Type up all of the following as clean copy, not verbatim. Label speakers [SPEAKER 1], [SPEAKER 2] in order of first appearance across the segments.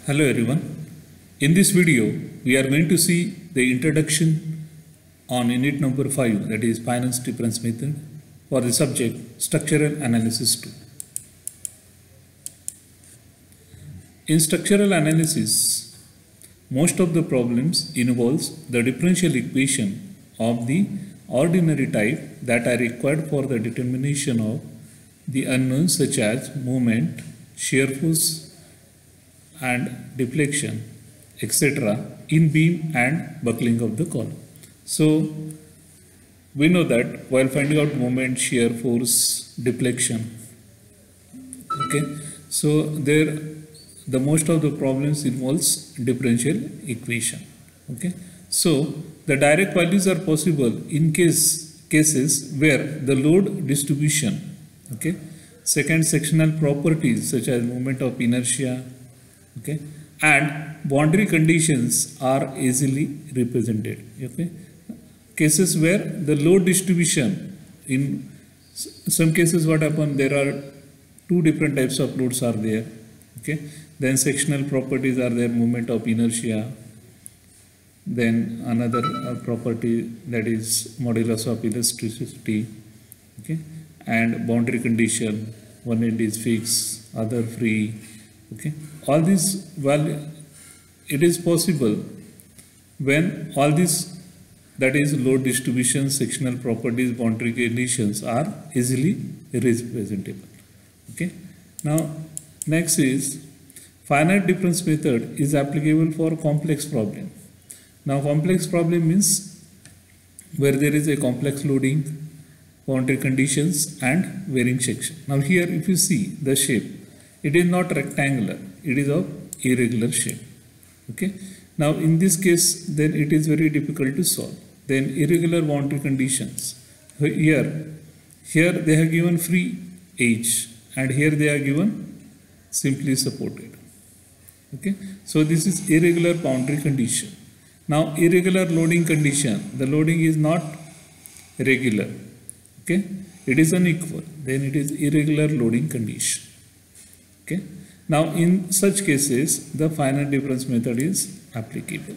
[SPEAKER 1] Hello everyone. In this video, we are going to see the introduction on unit number 5, that is finance difference method, for the subject structural analysis 2. In structural analysis, most of the problems involves the differential equation of the ordinary type that are required for the determination of the unknowns such as moment, shear force and deflection, etc. in beam and buckling of the column. So we know that while finding out moment, shear force, deflection, so the most of the problems involves differential equation. So the direct values are possible in cases where the load distribution, second sectional properties such as moment of inertia, and boundary conditions are easily represented. Cases where the load distribution, in some cases what happen, there are two different types of loads are there. Then sectional properties are there, moment of inertia, then another property that is modulus of elasticity, and boundary condition, one end is fixed, other free. All these value, it is possible when all these, that is load distribution, sectional properties, boundary conditions are easily representable. Now next is finite difference method is applicable for complex problem. Now complex problem means where there is a complex loading, boundary conditions and varying section. Now here if you see the shape, it is not rectangular, it is of irregular shape. Now in this case then it is very difficult to solve. Then irregular boundary conditions, here they have given free edge and here they are given simply supported. So this is irregular boundary condition. Now irregular loading condition, the loading is not regular, it is unequal, then it is irregular loading condition. Now in such cases the finite difference method is applicable,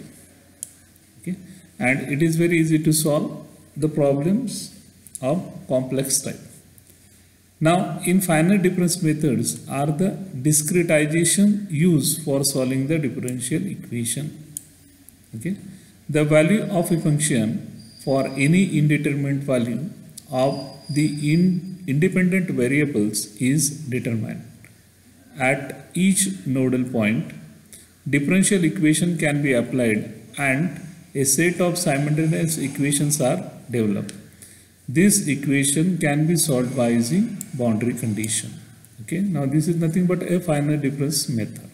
[SPEAKER 1] and it is very easy to solve the problems of complex type. Now in finite difference methods are the discretization used for solving the differential equation. The value of a function for any indeterminate value of the independent variables is determined. At each nodal point, differential equation can be applied and a set of simultaneous equations are developed. This equation can be solved by using boundary condition. Now this is nothing but a finite difference method.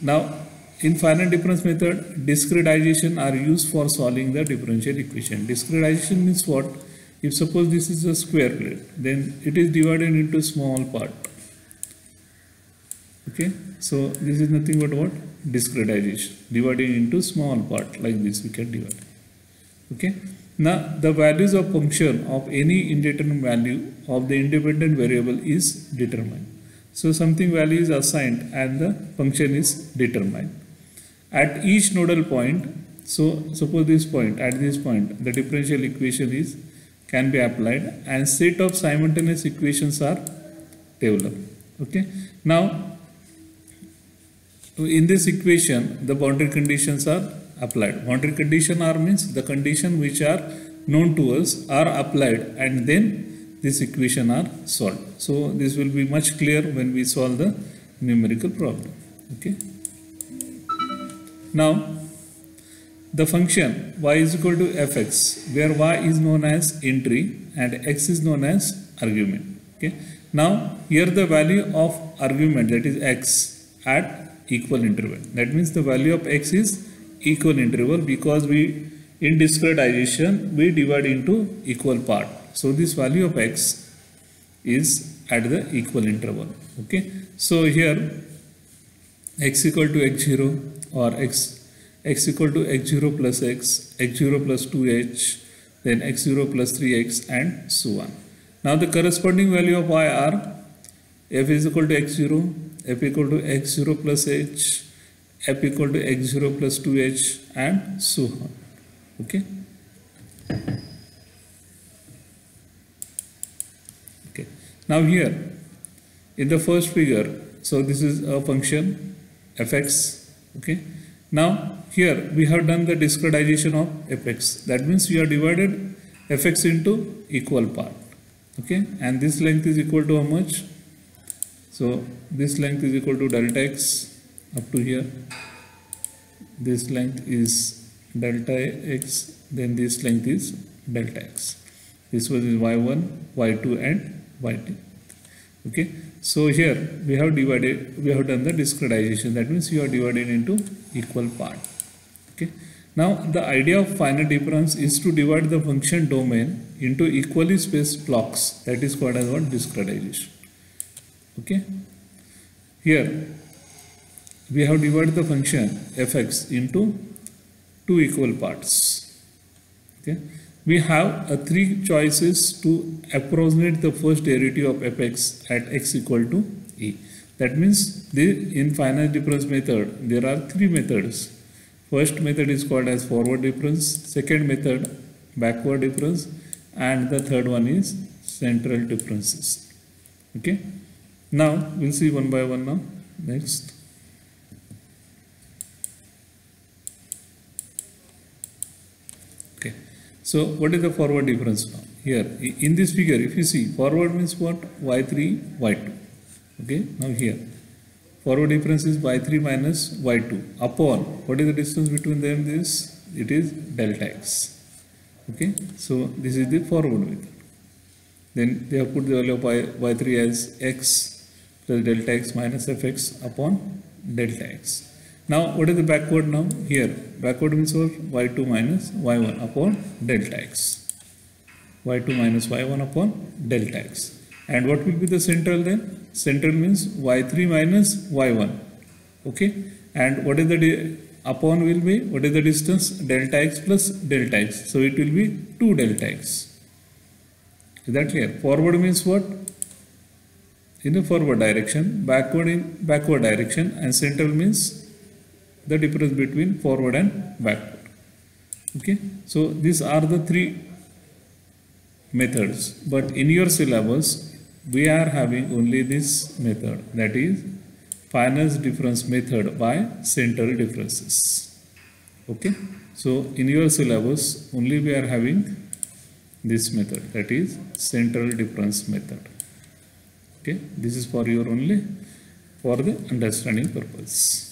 [SPEAKER 1] Now in finite difference method, discretization are used for solving the differential equation. Discretization means what? If suppose this is a square plate, then it is divided into small part. So this is nothing but what? Discretization, dividing into small part, like this we can divide. Now the values of function of any indeterminate value of the independent variable is determined. So something value is assigned and the function is determined. At each nodal point, so suppose this point, at this point the differential equation can be applied and set of simultaneous equations are developed. Now in this equation the boundary conditions are applied. Boundary condition are means the condition which are known to us are applied and then this equation are solved. So this will be much clear when we solve the numerical problem. Now the function y is equal to fx, where y is known as entry and x is known as argument. Now here the value of argument, that is x, at equal interval. That means the value of x is equal interval, because we in discretization we divide into equal part. So this value of x is at the equal interval. So here x equal to x0 or x equal to x0 plus x, x0 plus 2h, then x0 plus 3x and so on. Now the corresponding value of y are f is equal to x0, f equal to x0 plus h, f equal to x0 plus 2h, and so on. Okay. Okay. Now here in the first figure, so this is a function fx. Okay. Now here we have done the discretization of fx. That means we have divided fx into equal part. Okay, and this length is equal to how much? So this length is equal to delta x up to here. This length is delta x, then this length is delta x. This was y1, y2 and y2. Okay, so here we have done the discretization. That means you are divided into equal part. Okay. Now the idea of finite difference is to divide the function domain into equally spaced blocks. That is called as what? Discretization. Okay. Here we have divided the function fx into two equal parts. Okay. We have three choices to approximate the first derivative of fx at x equal to a. That means in finite difference method there are three methods. First method is called as forward difference, second method backward difference, and the third one is central differences. Okay. Now we'll see one by one now. Next. Okay. So what is the forward difference now? Here in this figure, if you see, forward means what? y3, y2. Okay. Now here forward difference is y3 minus y2 upon, what is the distance between them? It is delta x. Okay, so this is the forward method. Then they have put the value of y3 as x plus delta x minus fx upon delta x. Now what is the backward now? Here backward means what? y2 minus y1 upon delta x. y2 minus y1 upon delta x. And what will be the central then? Central means y3 minus y1. Okay. And what is the upon will be? What is the distance? Delta x plus delta x. So it will be 2 delta x. Is that clear? Forward means what? In the forward direction. Backward in backward direction. And central means the difference between forward and backward. Okay. So these are the three methods. But in your syllabus, we are having only this method, that is finite difference method by central differences. Okay. So in your syllabus only we are having this method, that is central difference method. Okay. This is for your only for the understanding purpose.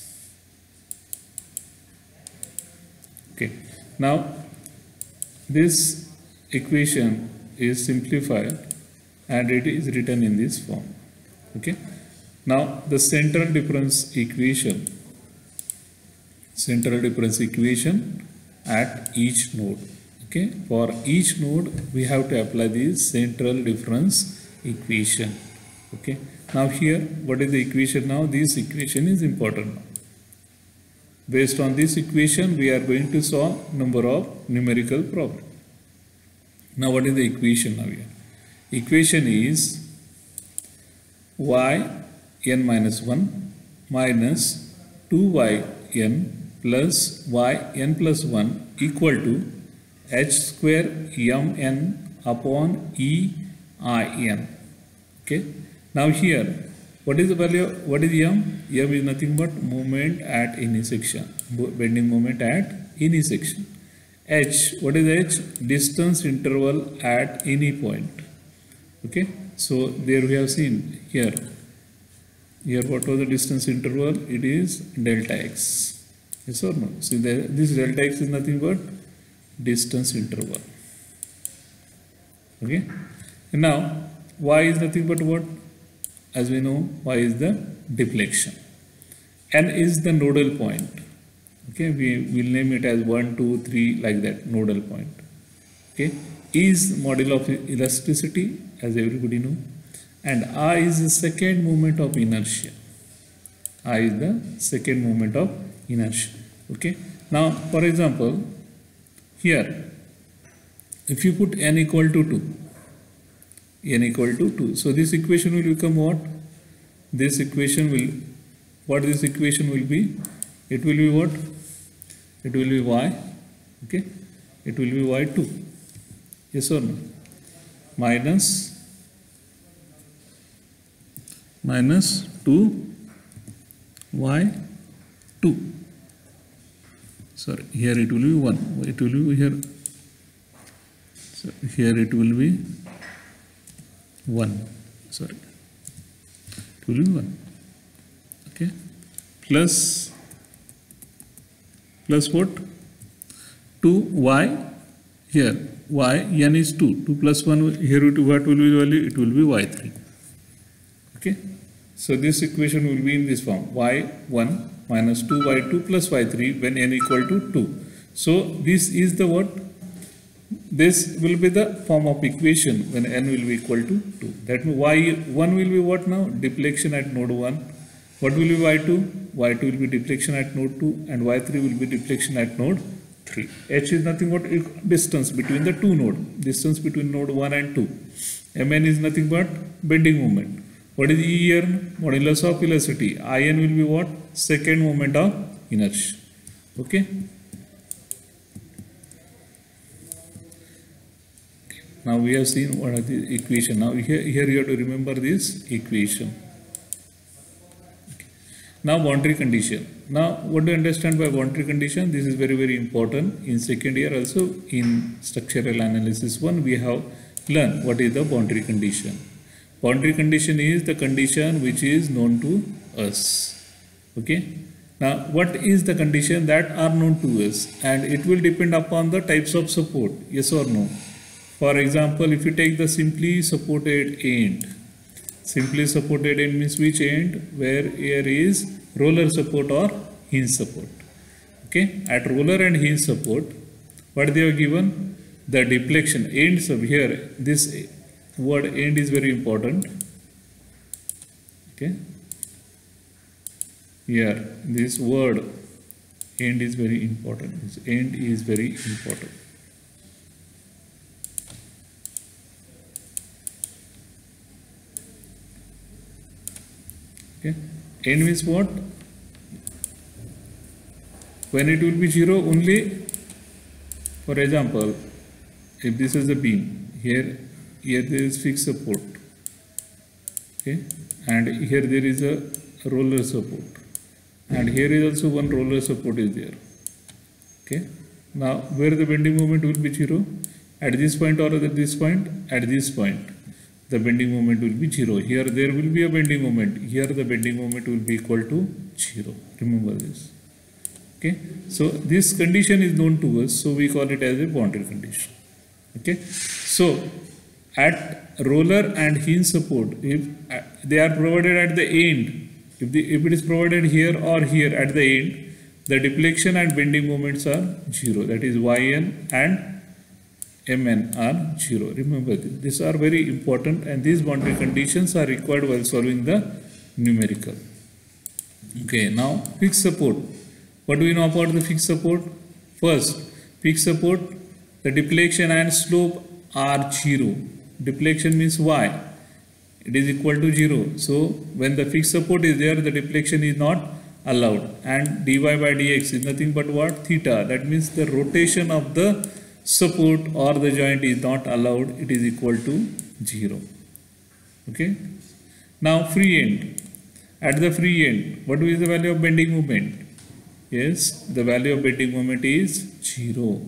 [SPEAKER 1] Okay. Now this equation is simplified and it is written in this form. Okay. Now the central difference equation at each node. Okay. For each node we have to apply the central difference equation. Okay. Now here what is the equation now? This equation is important now. Based on this equation we are going to solve number of numerical problems. Now what is the equation now here? Equation is yn minus 1 minus 2yn plus yn plus 1 equal to h square mn upon ein. Okay. Now here what is the value? What is m? M is nothing but moment at any section, bending moment at any section. H, what is h? Distance interval at any point. Okay, so there we have seen here what was the distance interval? It is delta x. Yes or no? See, this delta x is nothing but distance interval. Okay, and now y is nothing but what? As we know, y is the deflection. N is the nodal point. Okay, we will name it as 1, 2, 3 like that, nodal point. Okay, E is model of elasticity, as everybody know, and I is the second moment of inertia. I is the second moment of inertia. Okay. Now, for example, here, if you put n equal to 2, so this equation will become what? this equation will, what this equation will be? It will be what? It will be y, okay? It will be y2, yes or no? Minus 2y2. Sorry, here it will be 1. It will be here. So here it will be 1. Sorry, it will be 1. Okay, plus what? 2y here. Y n is 2. 2 plus 1 here. What will be the value? It will be y3. Okay. So this equation will be in this form: y1 minus 2y2 plus y3 when n equal to 2. So this is the what? This will be the form of equation when n will be equal to 2. That means y1 will be what now? Deflection at node 1. What will be y2? y2 will be deflection at node 2, and y3 will be deflection at node 3. H is nothing but distance between the two nodes. Distance between node 1 and 2. Mn is nothing but bending moment. What is E here? Modulus of velocity. In will be what? Second moment of inertia. Okay. Now we have seen what are the equation. Now here you have to remember this equation. Okay. Now boundary condition. Now what do you understand by boundary condition? This is very, very important. In second year also in structural analysis 1 we have learned what is the boundary condition. Boundary condition is the condition which is known to us. Okay. Now what is the condition that are known to us, and it will depend upon the types of support, yes or no. For example, if you take the simply supported end. Simply supported end means which end? Where here is roller support or hinge support. Okay. At roller and hinge support, what they are given? The deflection ends of here. This word end is very important. Okay. Here this word end is very important. This end is very important. Okay. End means what? When it will be 0 only. For example, if this is the beam, here there is fixed support, okay, and here there is a roller support, and here is also one roller support is there. Okay. Now where the bending moment will be 0? At this point or at this point? At this point the bending moment will be 0. Here there will be a bending moment. Here the bending moment will be equal to 0. Remember this. Okay. So this condition is known to us, so we call it as a boundary condition. Okay. So at roller and hinge support, if they are provided at the end, if it is provided here or here at the end, the deflection and bending moments are 0. That is yn and mn are 0. Remember this. These are very important, and these boundary conditions are required while solving the numerical. Okay. Now fixed support. What do we know about the fixed support? First, fixed support, the deflection and slope are 0. Deflection means y. It is equal to 0. So when the fixed support is there, the deflection is not allowed, and dy by dx is nothing but what? Theta. That means the rotation of the support or the joint is not allowed. It is equal to 0. Okay. Now free end. At the free end, what is the value of bending moment? Yes, the value of bending moment is 0.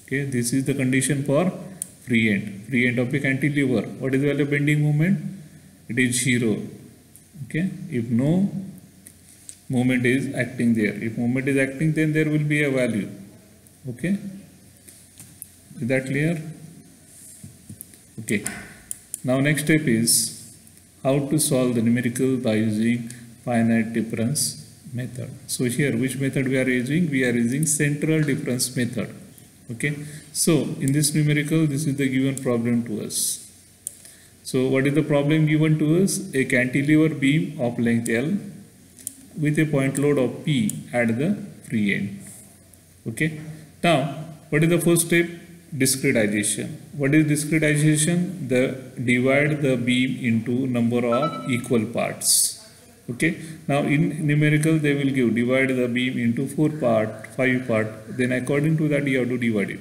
[SPEAKER 1] Okay. This is the condition for free end. Free end of a cantilever. What is the value of bending moment? It is 0. Okay. If no moment is acting there. If moment is acting, then there will be a value. Okay. Is that clear? Okay. Now next step is how to solve the numerical by using finite difference method. So here which method we are using? We are using central difference method. Okay. So in this numerical, this is the given problem to us. So what is the problem given to us? A cantilever beam of length L with a point load of P at the free end. Okay. Now what is the first step? Discretization. What is discretization? Divide the beam into number of equal parts. Okay. Now in numerical they will give divide the beam into 5 part. Then according to that you have to divide it.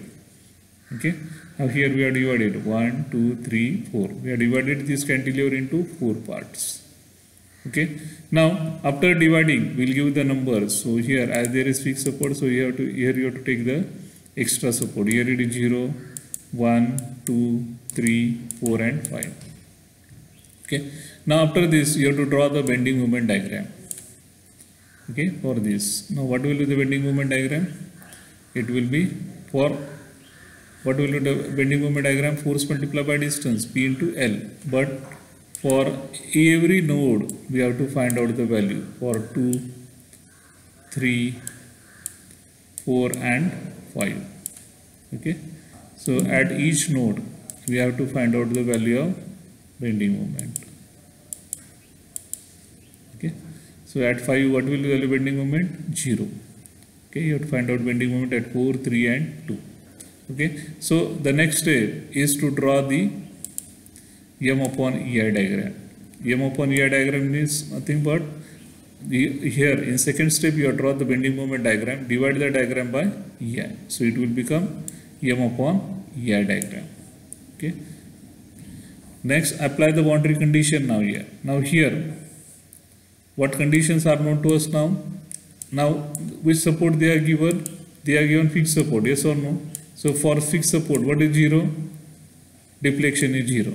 [SPEAKER 1] Okay. Now here we are divided 1, 2, 3, 4. We have divided this cantilever into 4 parts. Okay. Now after dividing we'll give the numbers. So here as there is fixed support, so you have to take the extra support. Here it is 0, 1, 2, 3, 4 and 5. Okay. Now after this you have to draw the bending moment diagram. Okay, for this. Now what will be the bending moment diagram? It will be for what will be the bending moment diagram? Force multiplied by distance P into L. But for every node we have to find out the value for 2, 3, 4 and 5. Okay. So at each node we have to find out the value of bending moment. Okay. So at 5 what will be the bending moment? 0. Okay. You have to find out bending moment at 4, 3 and 2. Okay. So the next step is to draw the M upon EI diagram. M upon EI diagram means nothing but here in second step you have to draw the bending moment diagram, divide the diagram by EI. So it will become M upon EI diagram. Okay. Next apply the boundary condition now here. Now here what conditions are known to us now? Now which support they are given? They are given fixed support, yes or no? So for fixed support what is 0? Deflection is 0.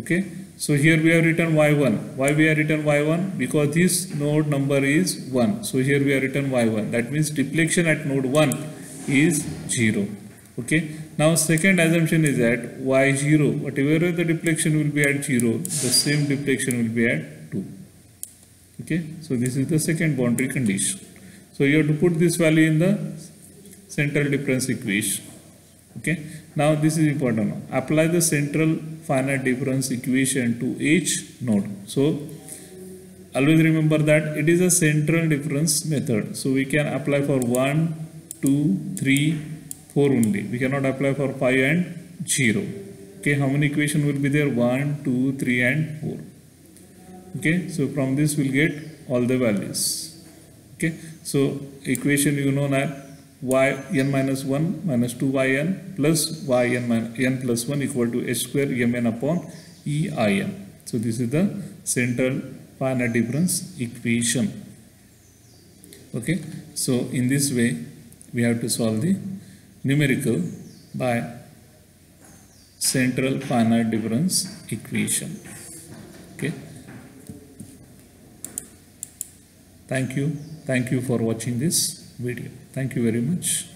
[SPEAKER 1] Okay. So here we have written y1. Why we have written y1? Because this node number is 1. So here we have written y1. That means deflection at node 1 is 0. Okay. Now second assumption is that y0, whatever the deflection will be at 0, the same deflection will be at 2. Okay. So this is the second boundary condition. So you have to put this value in the central difference equation. Okay. Now this is important. Apply the central finite difference equation to each node. So always remember that it is a central difference method. So we can apply for 1, 2, 3, 4 only. We cannot apply for 5 and 0. Okay. How many equation will be there? 1, 2, 3 and 4. Okay. So from this we'll get all the values. Okay. So equation you know that yn minus 1 minus 2yn plus yn plus 1 equal to h square mn upon ein. So this is the central finite difference equation. Okay. So in this way we have to solve the numerical by central finite difference equation. Okay. Thank you for watching this video. Thank you very much.